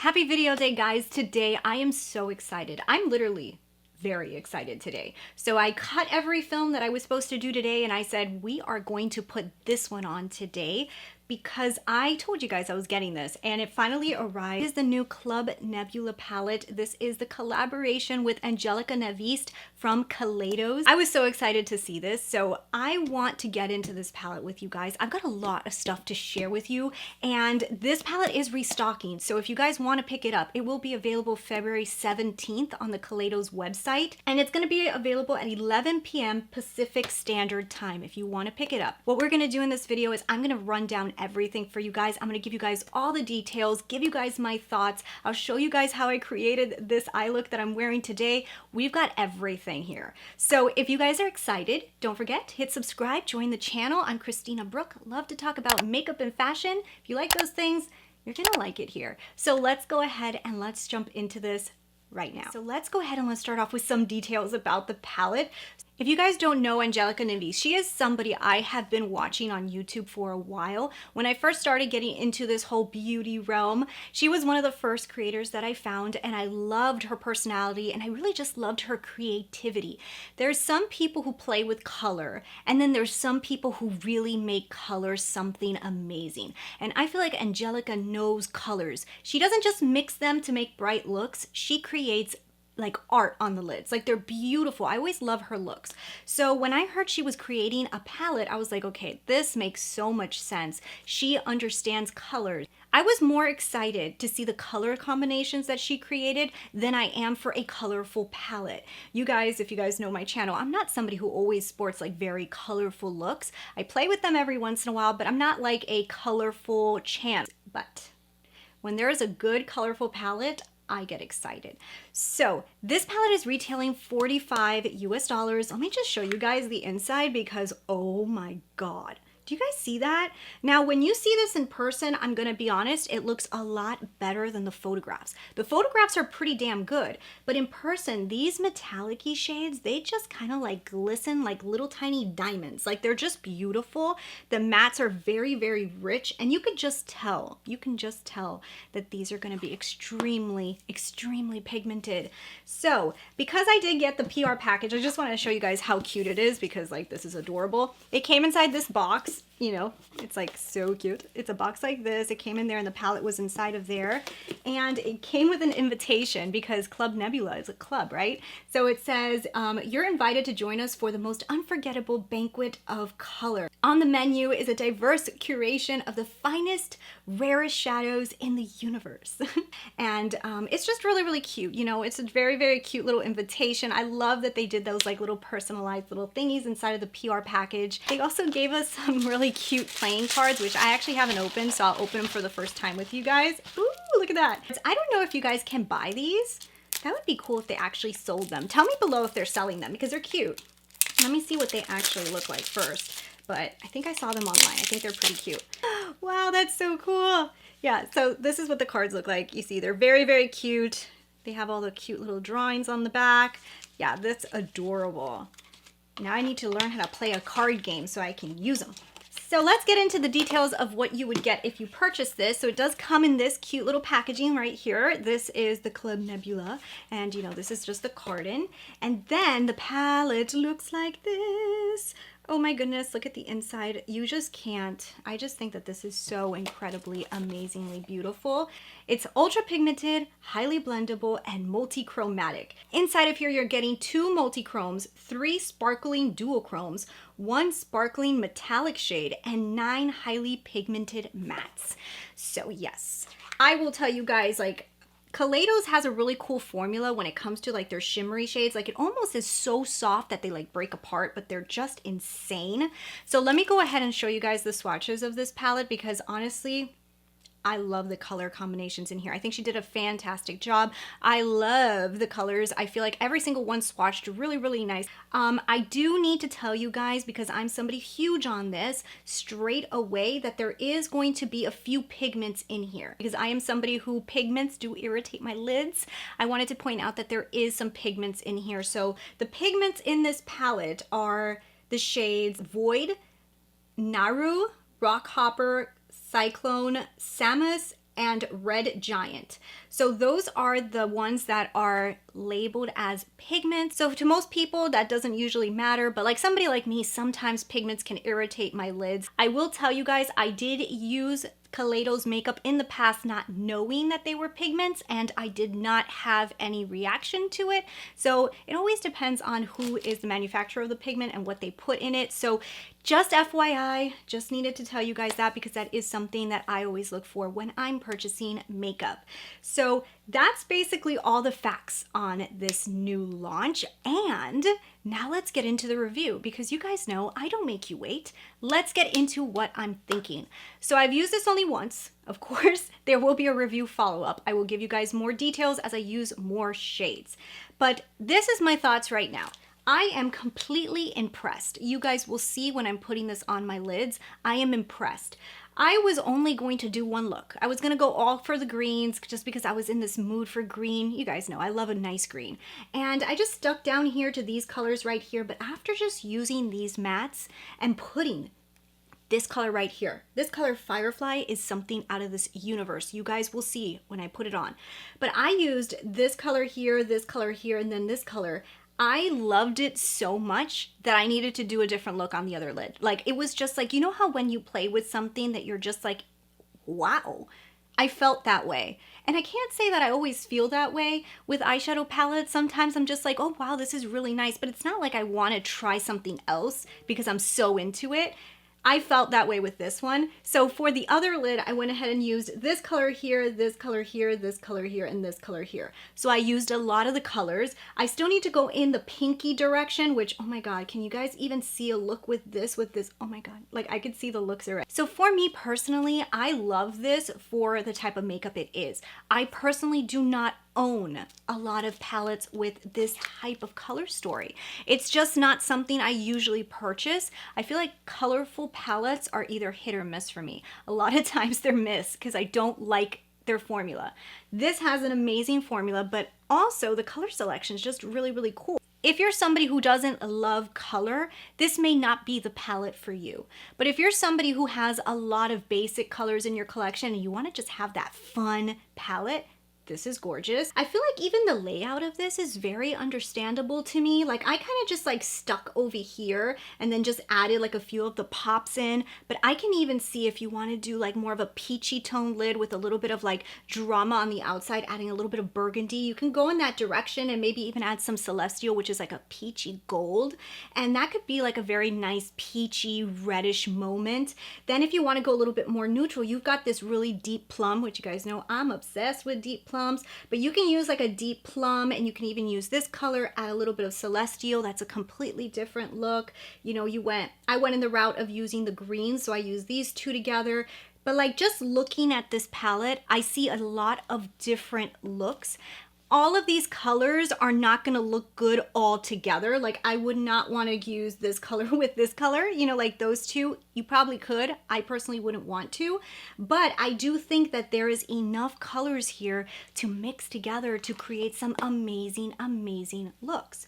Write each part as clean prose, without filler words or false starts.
Happy video day, guys. Today I am so excited. I'm literally very excited today. So I cut every film that I was supposed to do today and I said we are going to put this one on today because I told you guys I was getting this and it finally arrived. This is the new Club Nebula Palette. This is the collaboration with Angelica Nyqvist from Kaleidos. I was so excited to see this, so I want to get into this palette with you guys. I've got a lot of stuff to share with you and this palette is restocking, so if you guys want to pick it up, it will be available February 17th on the Kaleidos website and it's going to be available at 11 p.m. Pacific Standard Time if you want to pick it up. What we're going to do in this video is I'm going to run down everything for you guys. I'm going to give you guys all the details, give you guys my thoughts. I'll show you guys how I created this eye look that I'm wearing today. We've got everything here. So if you guys are excited, don't forget to hit subscribe, join the channel. I'm Christina Brooke. Love to talk about makeup and fashion. If you like those things, you're going to like it here. So let's go ahead and let's jump into this right now. So let's go ahead and let's start off with some details about the palette. If you guys don't know Angelica Nyqvist, she is somebody I have been watching on YouTube for a while. When I first started getting into this whole beauty realm, she was one of the first creators that I found and I loved her personality and I really just loved her creativity. There's some people who play with color and then there's some people who really make color something amazing. And I feel like Angelica knows colors. She doesn't just mix them to make bright looks, she creates like art on the lids. Like they're beautiful. I always love her looks. So when I heard she was creating a palette, I was like, okay, this makes so much sense. She understands colors. I was more excited to see the color combinations that she created than I am for a colorful palette. You guys, if you guys know my channel, I'm not somebody who always sports like very colorful looks. I play with them every once in a while, but I'm not like a colorful champ. But when there is a good colorful palette, I get excited. So this palette is retailing $45 US. Let me just show you guys the inside because oh my God. Do you guys see that? Now, when you see this in person, I'm gonna be honest, it looks a lot better than the photographs. The photographs are pretty damn good, but in person, these metallic-y shades, they just kind of like glisten like little tiny diamonds. Like they're just beautiful. The mattes are very, very rich, and you can just tell that these are gonna be extremely, extremely pigmented. So, because I did get the PR package, I just wanna show you guys how cute it is because like this is adorable. It came inside this box. You know, it's like so cute. It's a box like this. It came in there and the palette was inside of there. And it came with an invitation because Club Nebula is a club, right? So it says, you're invited to join us for the most unforgettable banquet of color. On the menu is a diverse curation of the finest, rarest shadows in the universe. And it's just really, really cute. You know, it's a very, very cute little invitation. I love that they did those like little personalized little thingies inside of the PR package. They also gave us some really cute playing cards, which I actually haven't opened, so I'll open them for the first time with you guys. Ooh, look at that. I don't know if you guys can buy these. That would be cool if they actually sold them. Tell me below if they're selling them because they're cute. Let me see what they actually look like first. But I think I saw them online. I think they're pretty cute. Wow, that's so cool. Yeah, so this is what the cards look like. You see, they're very, very cute. They have all the cute little drawings on the back. Yeah, that's adorable. Now I need to learn how to play a card game so I can use them. So let's get into the details of what you would get if you purchase this. So it does come in this cute little packaging right here. This is the Club Nebula, and you know, this is just the carton. And then the palette looks like this. Oh my goodness, look at the inside. You just can't. I just think that this is so incredibly, amazingly beautiful. It's ultra pigmented, highly blendable, and multi-chromatic. Inside of here, you're getting 2 multi-chromes, 3 sparkling duochromes, 1 sparkling metallic shade, and 9 highly pigmented mattes. So yes, I will tell you guys, like, Kaleidos has a really cool formula when it comes to like their shimmery shades. Like it almost is so soft that they like break apart, but they're just insane. So let me go ahead and show you guys the swatches of this palette because honestly, I love the color combinations in here. I think she did a fantastic job. I love the colors. I feel like every single one swatched really, really nice. I do need to tell you guys, because I'm somebody huge on this, straight away that there is going to be a few pigments in here because I am somebody who pigments do irritate my lids. I wanted to point out that there is some pigments in here. So the pigments in this palette are the shades Void, Naru, Rockhopper, Cyclone, Samus, and Red Giant. So those are the ones that are labeled as pigments. So to most people that doesn't usually matter, but like somebody like me, sometimes pigments can irritate my lids. I will tell you guys, I did use Kaleidos makeup in the past not knowing that they were pigments, and I did not have any reaction to it. So it always depends on who is the manufacturer of the pigment and what they put in it. So just FYI, just needed to tell you guys that because that is something that I always look for when I'm purchasing makeup. So that's basically all the facts on this new launch. And now let's get into the review because you guys know I don't make you wait. Let's get into what I'm thinking. So I've used this only once. Of course, there will be a review follow-up. I will give you guys more details as I use more shades. But this is my thoughts right now. I am completely impressed. You guys will see when I'm putting this on my lids, I am impressed. I was only going to do one look. I was gonna go all for the greens just because I was in this mood for green. You guys know I love a nice green. And I just stuck down here to these colors right here, but after just using these mattes and putting this color right here, this color Firefly is something out of this universe. You guys will see when I put it on. But I used this color here, and then this color. I loved it so much that I needed to do a different look on the other lid. Like, it was just like, you know how when you play with something that you're just like, wow, I felt that way. And I can't say that I always feel that way with eyeshadow palettes. Sometimes I'm just like, oh wow, this is really nice, but it's not like I want to try something else because I'm so into it. I felt that way with this one. So for the other lid, I went ahead and used this color here, this color here, this color here, and this color here. So I used a lot of the colors. I still need to go in the pinky direction, which, oh my God, can you guys even see a look with this? Oh my God, like I could see the looks already. So for me personally, I love this for the type of makeup it is. I personally do not own a lot of palettes with this type of color story. It's just not something I usually purchase. I feel like colorful palettes are either hit or miss for me. A lot of times they're miss because I don't like their formula. This has an amazing formula, but also the color selection is just really, really cool. If you're somebody who doesn't love color, this may not be the palette for you. But if you're somebody who has a lot of basic colors in your collection and you want to just have that fun palette, this is gorgeous. I feel like even the layout of this is very understandable to me. Like I kind of just like stuck over here and then just added like a few of the pops in, but I can even see if you want to do like more of a peachy tone lid with a little bit of like drama on the outside, adding a little bit of burgundy, you can go in that direction and maybe even add some celestial, which is like a peachy gold. And that could be like a very nice peachy reddish moment. Then if you want to go a little bit more neutral, you've got this really deep plum, which you guys know I'm obsessed with deep plums, but you can use like a deep plum and you can even use this color, add a little bit of celestial. That's a completely different look. You know, I went in the route of using the green, so I used these two together. But like just looking at this palette, I see a lot of different looks. All of these colors are not gonna look good all together. Like I would not wanna use this color with this color, you know, like those two, you probably could. I personally wouldn't want to, but I do think that there is enough colors here to mix together to create some amazing, amazing looks.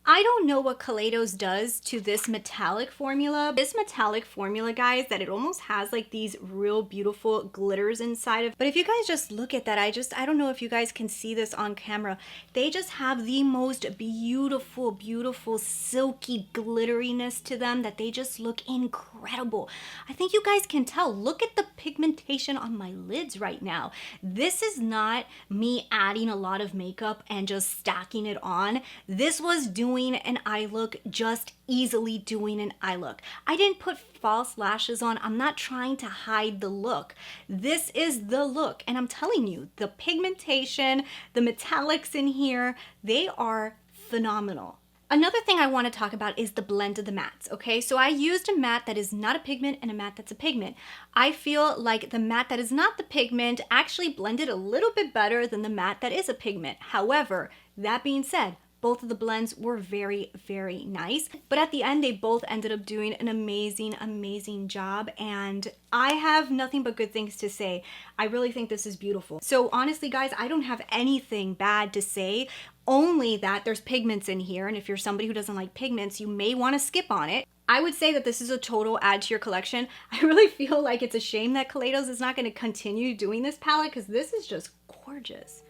I don't know what Kaleidos does to this metallic formula. This metallic formula, guys, that it almost has like these real beautiful glitters inside of. But if you guys just look at that, I don't know if you guys can see this on camera. They just have the most beautiful, beautiful silky glitteriness to them that they just look incredible. I think you guys can tell. Look at the pigmentation on my lids right now. This is not me adding a lot of makeup and just stacking it on. This was doing an eye look, just easily doing an eye look. I didn't put false lashes on. I'm not trying to hide the look. This is the look, and I'm telling you, the pigmentation, the metallics in here, they are phenomenal. Another thing I want to talk about is the blend of the mattes, okay? So I used a matte that is not a pigment and a matte that's a pigment. I feel like the matte that is not the pigment actually blended a little bit better than the matte that is a pigment. However, that being said, both of the blends were very, very nice. But at the end, they both ended up doing an amazing, amazing job. And I have nothing but good things to say. I really think this is beautiful. So honestly, guys, I don't have anything bad to say. only that there's pigments in here, and if you're somebody who doesn't like pigments, you may want to skip on it. I would say that this is a total add to your collection. I really feel like it's a shame that Kaleidos is not going to continue doing this palette, because this is just gorgeous.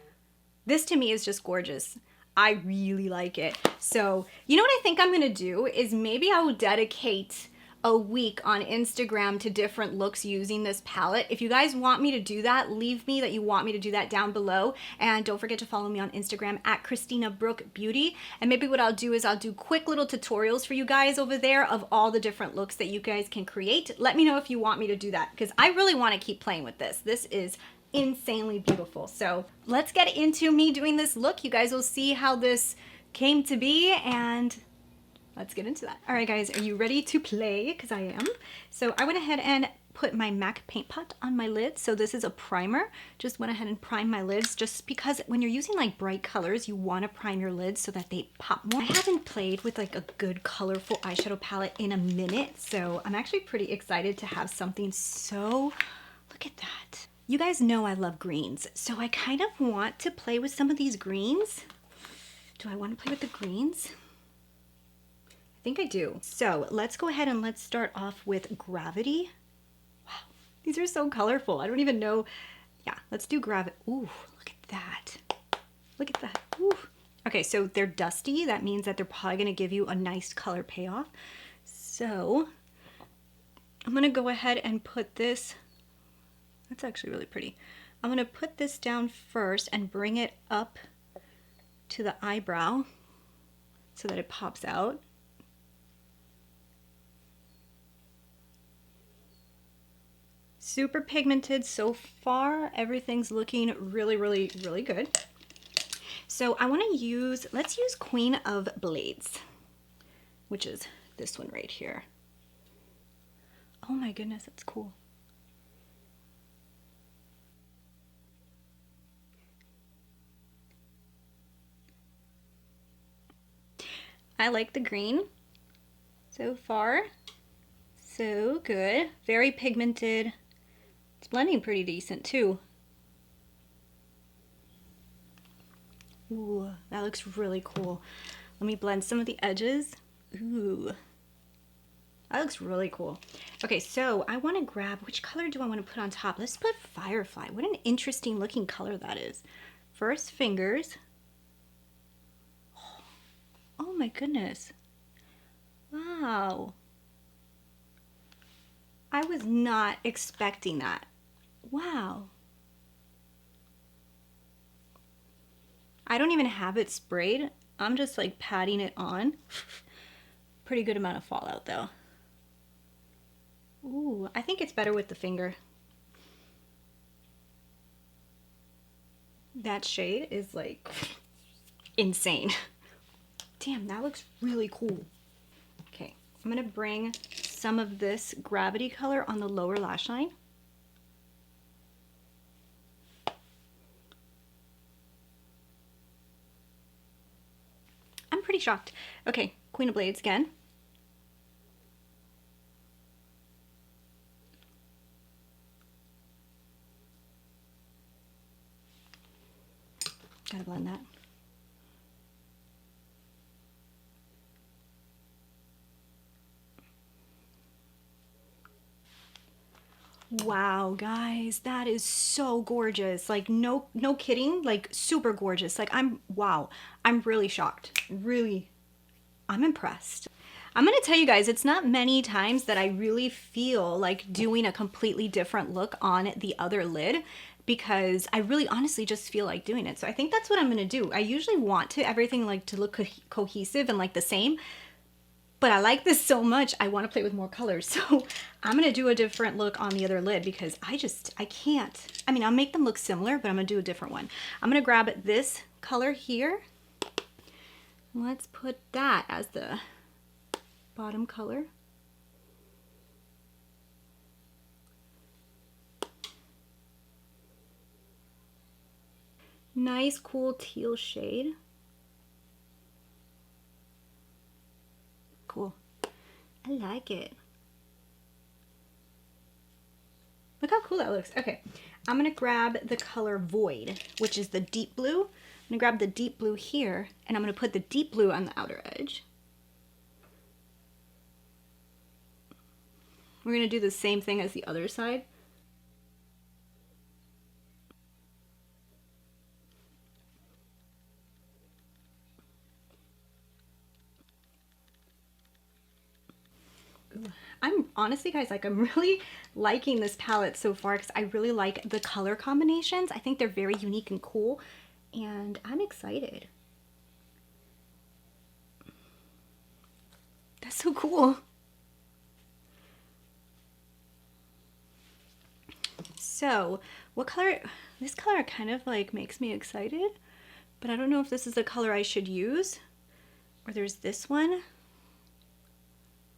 This to me is just gorgeous. I really like it. So, you know what I think I'm gonna do is maybe I will dedicate a week on Instagram to different looks using this palette. If you guys want me to do that, leave me that you want me to do that down below. And don't forget to follow me on Instagram at Christina Brooke Beauty. And maybe what I'll do is I'll do quick little tutorials for you guys over there of all the different looks that you guys can create. Let me know if you want me to do that, because I really want to keep playing with this. This is insanely beautiful. So let's get into me doing this look. You guys will see how this came to be, and let's get into that. All right, guys, are you ready to play? Because I am. So I went ahead and put my MAC paint pot on my lid. So this is a primer. Just went ahead and primed my lids, just because when you're using like bright colors, you want to prime your lids so that they pop more. I haven't played with like a good colorful eyeshadow palette in a minute, so I'm actually pretty excited to have something so, look at that. You guys know I love greens, so I kind of want to play with some of these greens. Do I want to play with the greens? I think I do. So let's go ahead and let's start off with Gravity. Wow, these are so colorful. I don't even know. Yeah, let's do Gravity. Ooh, look at that. Look at that. Ooh. Okay, so they're dusty. That means that they're probably going to give you a nice color payoff. So I'm going to go ahead and put this. That's actually really pretty. I'm going to put this down first and bring it up to the eyebrow so that it pops out. Super pigmented so far. Everything's looking really, really, really good. So I want to use, let's use Queen of Blades, which is this one right here. Oh my goodness, that's cool. I like the green so far. So good. Very pigmented. It's blending pretty decent too. Ooh, that looks really cool. Let me blend some of the edges. Ooh, that looks really cool. Okay, so I want to grab, which color do I want to put on top? Let's put Firefly. What an interesting looking color that is. First, fingers. Oh my goodness. Wow. I was not expecting that. Wow. I don't even have it sprayed. I'm just like patting it on. Pretty good amount of fallout though. Ooh, I think it's better with the finger. That shade is like insane. Damn, that looks really cool. Okay, I'm gonna bring some of this Gravity color on the lower lash line. I'm pretty shocked. Okay, Queen of Blades again. Gotta blend that. Wow, guys, that is so gorgeous. Like no kidding, like super gorgeous. Like wow, I'm really shocked. Really, I'm impressed. I'm gonna tell you guys, it's not many times that I really feel like doing a completely different look on the other lid, because I really honestly just feel like doing it. So I think that's what I'm gonna do. I usually want to everything like to look cohesive and like the same, but I like this so much, I want to play with more colors. So I'm going to do a different look on the other lid, because I can't. I mean, I'll make them look similar, but I'm going to do a different one. I'm going to grab this color here. Let's put that as the bottom color. Nice, cool teal shade. Cool. I like it. Look how cool that looks. Okay, I'm gonna grab the color Void, which is the deep blue. I'm gonna grab the deep blue here, and I'm gonna put the deep blue on the outer edge. We're gonna do the same thing as the other side. I'm honestly, guys, like I'm really liking this palette so far because I really like the color combinations. I think they're very unique and cool, and I'm excited. That's so cool. So, what color? This color kind of like makes me excited, but I don't know if this is the color I should use. Or there's this one.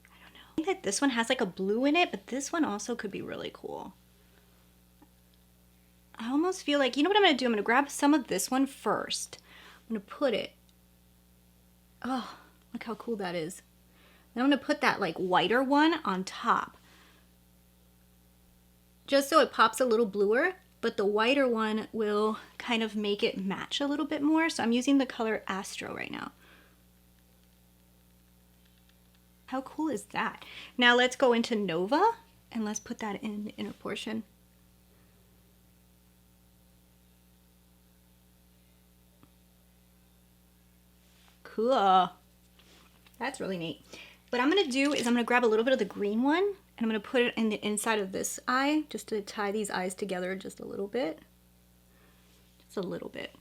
I think that this one has like a blue in it, but this one also could be really cool. I almost feel like, you know what I'm going to do? I'm going to grab some of this one first. I'm going to put it. Oh, look how cool that is. Then I'm going to put that like whiter one on top. Just so it pops a little bluer, but the whiter one will kind of make it match a little bit more. So I'm using the color Astro right now. How cool is that? Now let's go into Nova and let's put that in the inner portion. Cool. That's really neat. What I'm gonna do is I'm gonna grab a little bit of the green one and I'm gonna put it in the inside of this eye just to tie these eyes together just a little bit. Just a little bit.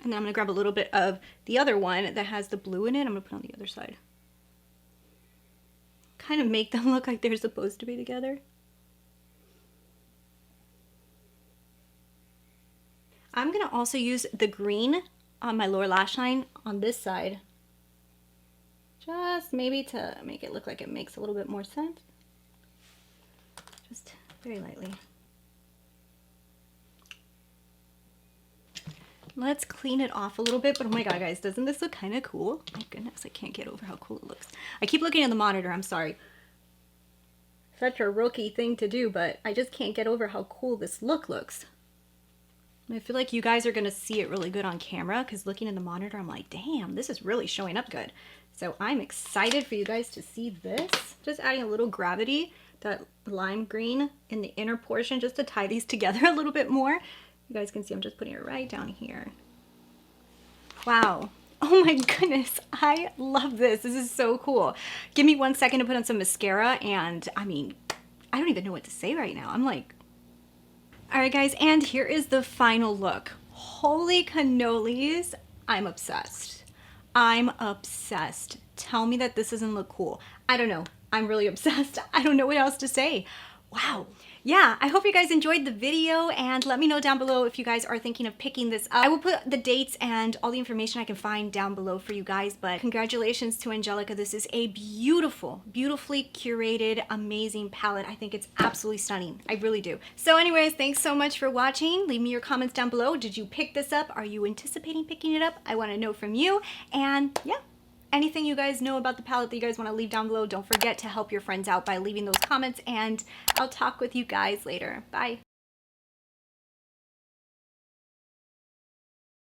And then I'm gonna grab a little bit of the other one that has the blue in it. I'm gonna put on the other side. Kind of make them look like they're supposed to be together. I'm gonna also use the green on my lower lash line on this side. Just maybe to make it look like it makes a little bit more sense. Just very lightly. Let's clean it off a little bit, but oh my god, guys, doesn't this look kind of cool? My goodness, I can't get over how cool it looks. I keep looking at the monitor, I'm sorry. Such a rookie thing to do, but I just can't get over how cool this look looks. And I feel like you guys are gonna see it really good on camera because looking in the monitor, I'm like, damn, this is really showing up good. So I'm excited for you guys to see this. Just adding a little gravity, that lime green in the inner portion, just to tie these together a little bit more. You guys can see I'm just putting it right down here. Wow. Oh my goodness. I love this. This is so cool. Give me 1 second to put on some mascara and I mean, I don't even know what to say right now. I'm like, all right guys, and here is the final look. Holy cannolis. I'm obsessed. I'm obsessed. Tell me that this doesn't look cool. I don't know. I'm really obsessed. I don't know what else to say. Wow. Yeah, I hope you guys enjoyed the video and let me know down below if you guys are thinking of picking this up. I will put the dates and all the information I can find down below for you guys, but congratulations to Angelica. This is a beautiful, beautifully curated, amazing palette. I think it's absolutely stunning. I really do. So anyways, thanks so much for watching. Leave me your comments down below. Did you pick this up? Are you anticipating picking it up? I want to know from you. And yeah. Anything you guys know about the palette that you guys want to leave down below, don't forget to help your friends out by leaving those comments, and I'll talk with you guys later. Bye.